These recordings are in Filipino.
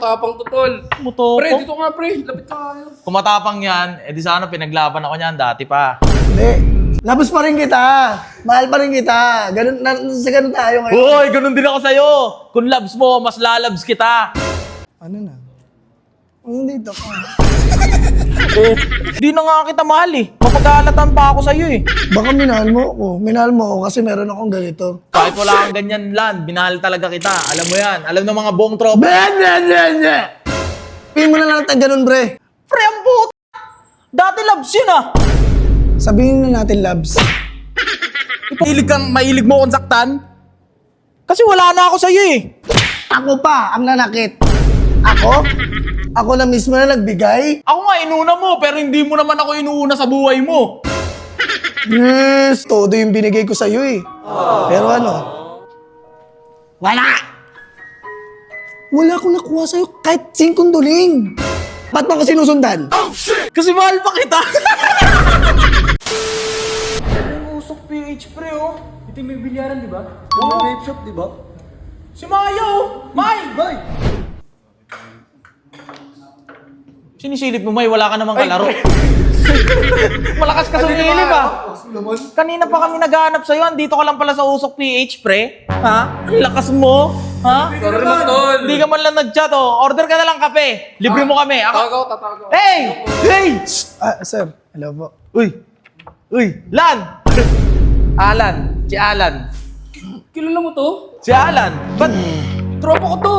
Tapang tutol. Muto Pre, ko. dito nga pre. Lapit tayo. Kung matapang yan, edi sana pinaglaban ako niyan dati pa. Hindi. Labos pa rin kita. Mahal pa rin kita. Sa ganun tayo ngayon. Hoy, ganun din ako sa'yo. Kung loves mo, mas lalabs kita. Ano na? Hindi to. Di na nga kita mahal eh. Mapag-aalatan pa ako sa'yo eh. Baka minahal mo ako. Minahal mo ako kasi meron akong ganito. Kahit wala kang ganyan lan, binahal talaga kita. Alam mo yan. Alam ng mga buong tropa. Pin mo na lang tayo ganun, bre. Pre, ang puto. Dati loves yun ah. Sabihin na natin, Labs. Mahilig mo akong saktan? Kasi wala na ako sa'yo eh. Ako pa ang nanakit. Ako? Ako na mismo na nagbigay? Ako nga inuna mo, pero hindi mo naman ako inuuna sa buhay mo. Yes, todo yung binigay ko sa'yo eh. Pero ano? Wala! Wala akong nakuha sa'yo kahit 5 duling. Ba't mo ako sinusundan? Kasi mahal pa kita. Yung usok PH pre oh. Ito yung may bilyaran, di ba? Ano vape shop, di ba? Si Maya oh. May! Bay! Sinisilip mo, May. Wala ka namang kalaro. Malakas ka sumilip ah. Kanina pa kami naghahanap sa'yo. Andito ka lang pala sa usok PH, pre. Ha? Ang lakas mo. Ha? Sorry naman, tol. Hindi ka man lang nag-chat oh. Order ka na lang kape. Libre mo kami. Ako. Tatago. Hey! Hey! Sir. Hello po. Uy! Uy! Lan! Alan. Si Alan. Kilala mo to? Si Alan. Ba't? Tropa ko to.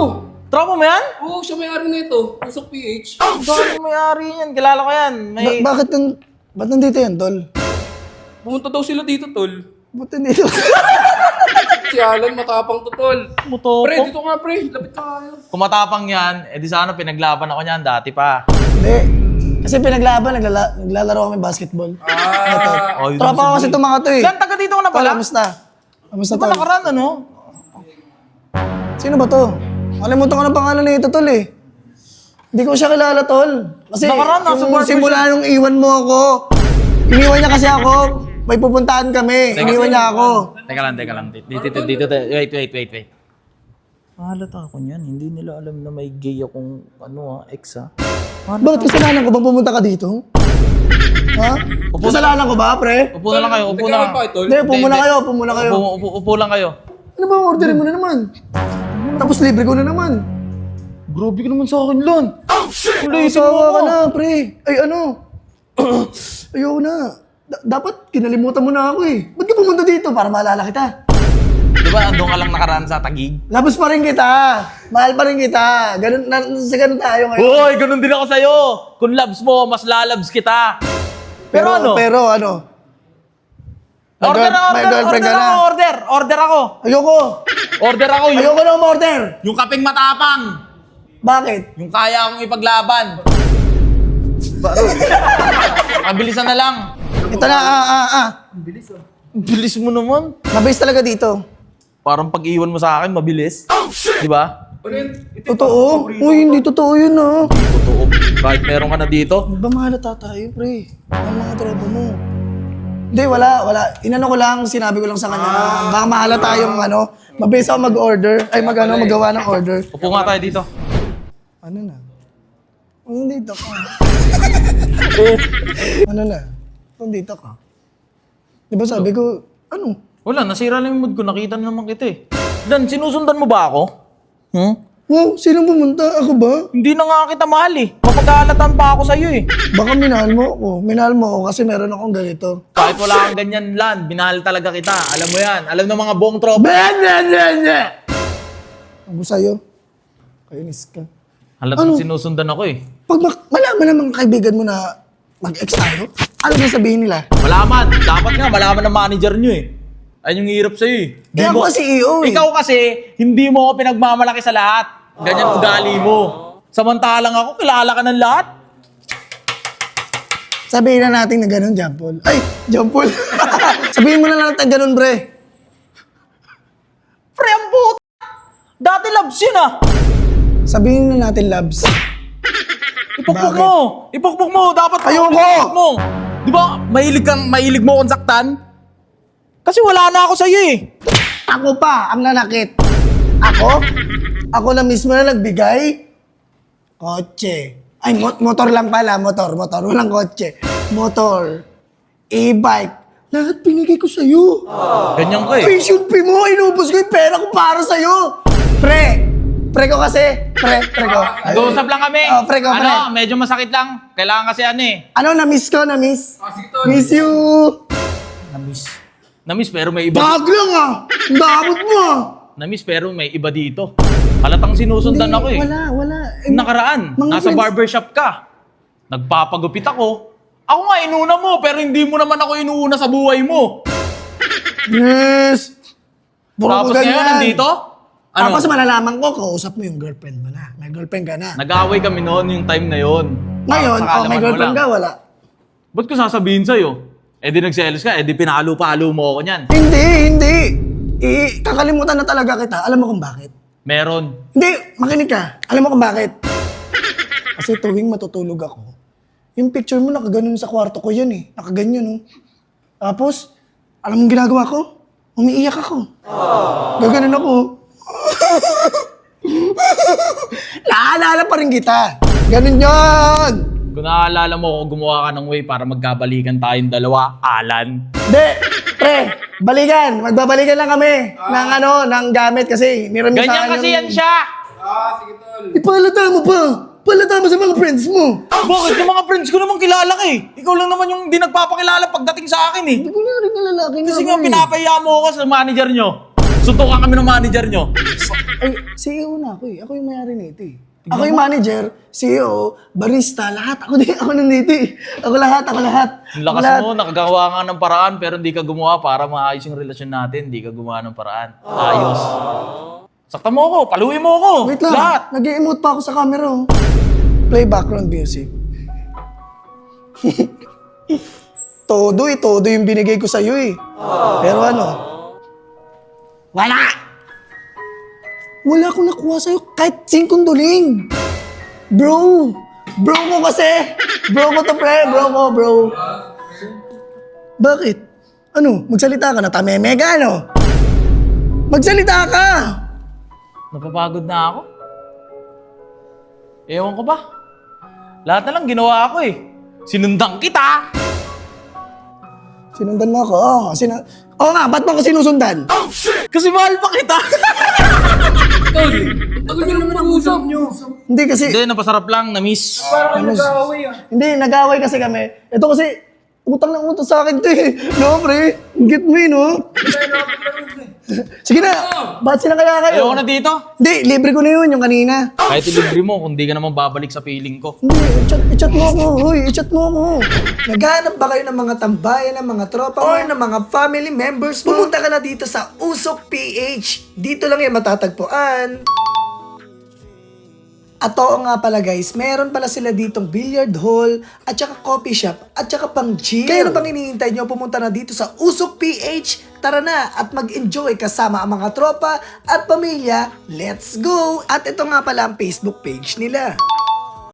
Tropa mo yan? Oo, siya may-ari na ito. Usok PH. Bakit may-ari yan? Kilala ko yan. May... Ba't nandito yan, tol? Pumunta daw sila dito, tol. Ba't nandito? Si Alan, matapang to, tol. Muto Pre, ko. dito nga pre. Lapit tayo. Kung matapang yan, edi sana pinaglaban ako niyan dati pa. Hindi. Kasi pinaglaban, naglalaro kami basketball. Ah, Oh, Tropa ko kasi itong mga to eh. Lan, taga dito ka na Tol, pala? kamusta? Kamusta, Di ba tol? nakaraan, ano? Sino ba to? Kalimutan ko ng pangalan nito, tol eh. Hindi ko siya kilala, tol. Kasi Nakaraan, nasa yung barber simula nung iwan mo ako, iniwan niya kasi ako, may pupuntahan kami, iniwan niya ako. Teka lang. Dito. Wait. Mahalata ako niyan. Hindi nila alam na may gay akong, ex ha. Bakit kasalanan ko bang pumunta ka dito? Ha? Kasalanan ko ba, pre? Upo na lang kayo, upo na. nagkaroon pa, tol. Hindi, pumuna kayo, pumuna kayo. Upo lang kayo. Ano ba, orderin mo na naman? Tapos libre ko na naman. Grabe ka naman sa akin, Lan. Ulitin mo Sawa ako. ka na, pre. Ay, ano? Ayoko na. Dapat kinalimutan mo na ako eh. Ba't ka pumunta dito? Para maalala kita. Di ba andun ka lang nakaraan sa Tagig? Labos pa rin kita. Mahal pa rin kita. Sa ganun tayo ngayon. Hoy, ganun din ako sa'yo. Kung loves mo, mas lalabs kita. Pero ano? Pero ano? May girlfriend ka na. Order ako. Ayoko. Order ako. Ayoko na umorder. Yung kapeng matapang. Bakit? Yung kaya akong ipaglaban. Mabilisan na lang. Ito na, Bilis mo naman. Mabilis talaga dito. Parang pag-iwan mo sa akin, mabilis. Di ba? Ano yun? Totoo? Uy, hindi totoo yun ah. Totoo. Kahit meron ka na dito. Ba mahalata tayo, pre? Ang mga tropa mo. Hindi, wala. Inano ko lang, sinabi ko lang sa kanya na baka mahalata yung mabilis ako mag-order. Ay, magawa ng order. Upo nga tayo dito. Ano na? Nandito ka. Ano na? Nandito ka. Di ba sabi ko, ano? Wala, nasira lang yung mood ko. Nakita na naman kita eh. Dan, sinusundan mo ba ako? Wow, sino pumunta? Ako ba? Hindi na nga kita mahal eh. Mapag-aalatan pa ako sa'yo eh. Baka minahal mo ako. Minahal mo ako kasi meron akong ganito. Kahit wala kang ganyan lan, binahal talaga kita. Alam mo yan. Alam ng mga buong tropa. Ako sa'yo. Kainis ka. Halatang sinusundan ako eh. Pag malaman ng mga kaibigan mo na mag-ex tayo, ano sasabihin nila? Malaman. Dapat nga, malaman ng manager nyo eh. Ayun yung hirap sa'yo eh. Eh ako kasi CEO eh. Ikaw kasi, hindi mo ako pinagmamalaki sa lahat. Ganyan ugali mo. Samantalang ako, kilala ka ng lahat. Sabihin na natin na ganun, Jampol. Ay, Jampol. Sabihin mo na lang tayo ganun, bre. Pre, ang puto. Dati loves yun ah. Sabihin na natin, Labs. Ipukpuk Bakit? mo. Ipukpuk mo. Dapat Ayoko! ipukpuk mo. Di ba, mahilig mo akong saktan? Kasi wala na ako sa'yo eh. Ako pa ang nanakit. Ako? Ako na mismo na nagbigay? kotse. Ay, motor lang pala, motor. Walang kotse. Motor, e-bike. Lahat binigay ko sa'yo. Ganyan ka eh. Tuition fee mo, inubos ko yung pera ko para sa'yo. Pre ko kasi. Pre ko. Nag-uusap lang kami. Oh, pre ko, pre. Ano, medyo masakit lang. Kailangan kasi ano eh. Ano, na-miss ko, na-miss. Sige, tol. Miss you. Na-miss pero may iba. Bag lang ah. Ang damot mo ah. Na-miss pero may iba dito. Halatang sinusundan ako eh. Wala. Yung nakaraan, Mga nasa friends- barbershop ka. Nagpapagupit ako. Ako nga inuna mo, pero hindi mo naman ako inuuna sa buhay mo. Yes. Puro Tapos ko ganyan. ngayon, nandito? Ano? Tapos malalaman ko, kausap mo yung girlfriend mo na. May girlfriend ka na. Nag-away kami noon yung time na yon. Ngayon, Sa may kaalaman mo girlfriend lang. ka, wala. Ba't ko sasabihin sa'yo? Eh di nagselos ka, eh di pinalo-palo mo ako niyan. Hindi. Kakalimutan na talaga kita. Alam mo kung bakit? Meron. Hindi, makinig ka. Alam mo kung bakit? Kasi tuwing matutulog ako, yung picture mo nakaganon sa kwarto ko yan eh. Nakaganyan oh. Tapos, alam mong ginagawa ko? Umiiyak ako. Gaganon ako. Naalala pa rin kita. Ganun yun. Kung naaalala mo kung gumawa ka ng way para magkabalikan tayong dalawa, Alan. Hindi, pre, balikan. Magbabalikan lang kami ng gamit kasi niram sa Ganyan akin kasi yung- yan siya! Sige, tol. Ipalata mo pa. Palata mo sa mga friends mo. Bakit? Yung mga friends ko naman kilala ka eh. Ikaw lang naman yung hindi nagpapakilala pagdating sa akin eh. Hindi ko na rin lalaki nga Kasi ako nga eh. pinapahiya mo ako sa manager nyo. Suntukan kami ng manager nyo. Ay, CEO na ako eh. Ako yung mayari nito eh. Ako yung manager, CEO, barista, lahat. Ako nandito eh. Ako lahat. Ang Ako lakas lahat. mo, nakagawa nga ng paraan pero hindi ka gumawa para maayos yung relasyon natin. Hindi ka gumawa ng paraan. Ayos. Saktan mo ako, paluin mo ako. Wait lang, Lahat. nag-emote pa ako sa camera oh. Play background music. todo yung binigay ko sa'yo eh. Pero ano? Wala akong nakuha sa'yo kahit 5 duling. Bro ko kasi. Bro ko to pre, bro. Bakit? Ano, magsalita ka na, tameme ka ano? Magsalita ka! Napapagod na ako. Ewan ko ba? Lahat na lang ginawa ko eh. Sinundan kita! Sinundan mo ako, Oo nga, ba't mo ako sinusundan? Kasi mahal pa kita! Tol, tagal nyo naman nag-usap. Hindi kasi, Hindi, napasarap lang, na-miss. hindi, nag-away kasi kami. Ito kasi, utang na utang sa akin to eh. No, pre, get me, no? Sige na, ba't sila kaya kayo? Ayoko na dito. Hindi, libre ko na yun, yung kanina. Kahit ilibre mo, kung di ka naman babalik sa feeling ko. Hindi, i-chat mo ako, i-chat mo ako. Naghahanap ba kayo ng mga tambayan, ng mga tropa, or ng mga family members mo? Pumunta ka na dito sa Usok PH. Dito lang yan matatagpuan. At oo nga pala guys, meron pala sila ditong billiard hall, at saka coffee shop, at saka pang gym. Kaya ano pang hinihintay nyo, pumunta na dito sa Usok PH. Tara na at mag-enjoy kasama ang mga tropa at pamilya. Let's go! At ito nga pala ang Facebook page nila.